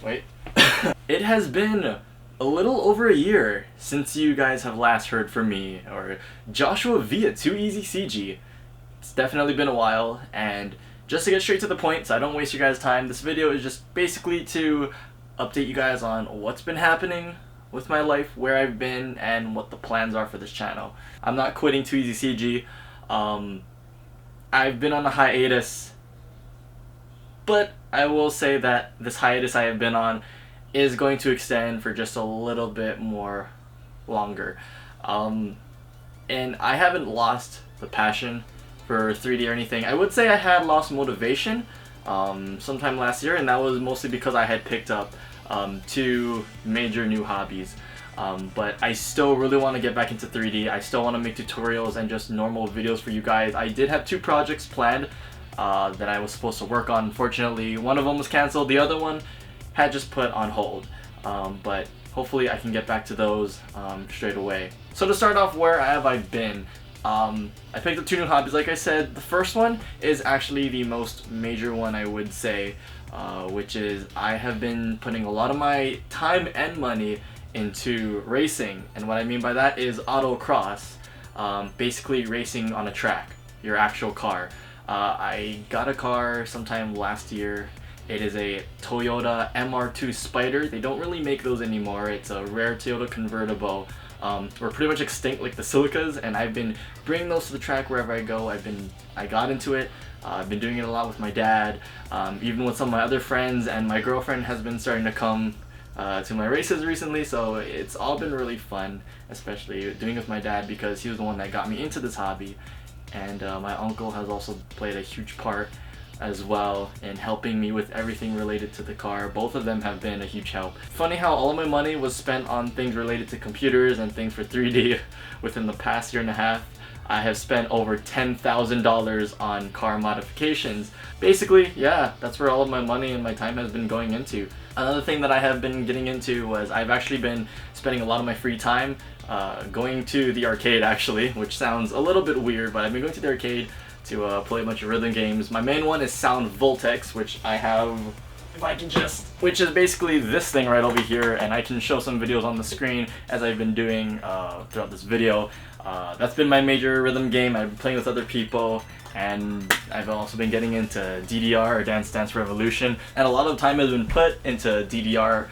Wait. It has been a little over a year since you guys have last heard from me, or Joshua via TooEazyCG. It's definitely been a while, and just to get straight to the point so I don't waste your guys' time, this video is just basically to update you guys on what's been happening with my life, where I've been, and what the plans are for this channel. I'm not quitting TooEazyCG. I've been on a hiatus, but I will say that this hiatus I have been on is going to extend for just a little bit more longer. And I haven't lost the passion for 3D or anything. I would say I had lost motivation sometime last year, and that was mostly because I had picked up 2 major new hobbies. But I still really want to get back into 3D. I still want to make tutorials and just normal videos for you guys. I did have 2 projects planned that I was supposed to work on. Unfortunately, one of them was canceled. The other one had just put on hold. But hopefully I can get back to those straight away. So to start off, where have I been? I picked up 2 new hobbies, like I said. The first one is actually the most major one, I would say, which is I have been putting a lot of my time and money into racing. And what I mean by that is autocross, basically racing on a track, your actual car. I got a car sometime last year. It is a Toyota MR2 Spider. They don't really make those anymore. It's a rare Toyota convertible. We're pretty much extinct like the Silicas, and I've been bringing those to the track wherever I go. I got into it. I've been doing it a lot with my dad, even with some of my other friends, and my girlfriend has been starting to come to my races recently, so it's all been really fun, especially doing it with my dad because he was the one that got me into this hobby, and my uncle has also played a huge part as well in helping me with everything related to the car. Both of them have been a huge help. Funny how all of my money was spent on things related to computers and things for 3D within the past year and a half. I have spent over $10,000 on car modifications. Basically, yeah, that's where all of my money and my time has been going into. Another thing that I have been getting into was I've actually been spending a lot of my free time going to the arcade, actually, which sounds a little bit weird, but I've been going to the arcade to play a bunch of rhythm games. My main one is Sound Voltex, which I have, if I can just, which is basically this thing right over here, and I can show some videos on the screen as I've been doing throughout this video. That's been my major rhythm game. I've been playing with other people, and I've also been getting into DDR, or Dance Dance Revolution, and a lot of time has been put into DDR,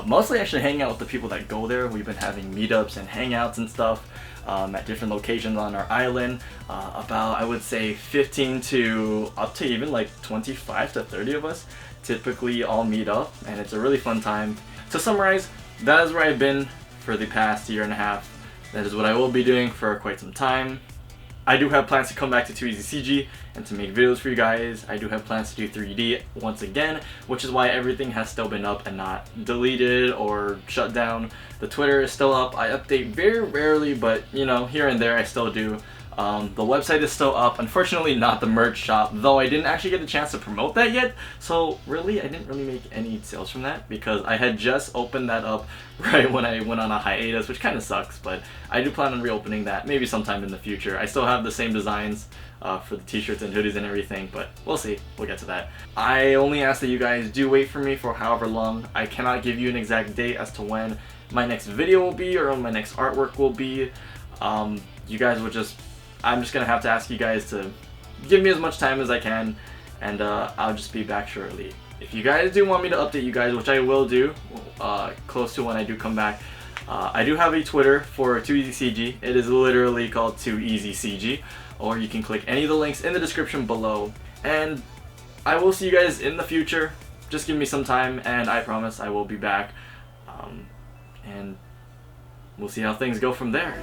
mostly actually hanging out with the people that go there. We've been having meetups and hangouts and stuff at different locations on our island. About, I would say, 15 to up to even like 25 to 30 of us typically all meet up, and it's a really fun time. To summarize, that is where I've been for the past year and a half. That is what I will be doing for quite some time. I do have plans to come back to TooEazyCG and to make videos for you guys. I do have plans to do 3D once again, which is why everything has still been up and not deleted or shut down. The Twitter is still up. I update very rarely, but you know, here and there I still do. The website is still up. Unfortunately, not the merch shop, though I didn't actually get a chance to promote that yet. So really, I didn't really make any sales from that because I had just opened that up right when I went on a hiatus, which kind of sucks, but I do plan on reopening that maybe sometime in the future. I still have the same designs for the t-shirts and hoodies and everything, but we'll see. We'll get to that. I only ask that you guys do wait for me for however long. I cannot give you an exact date as to when my next video will be or when my next artwork will be. You guys will just, I'm just gonna have to ask you guys to give me as much time as I can, and I'll just be back shortly. If you guys do want me to update you guys, which I will do close to when I do come back, I do have a Twitter for TooEazyCG. It is literally called TooEazyCG, or you can click any of the links in the description below. And I will see you guys in the future. Just give me some time, and I promise I will be back. And we'll see how things go from there.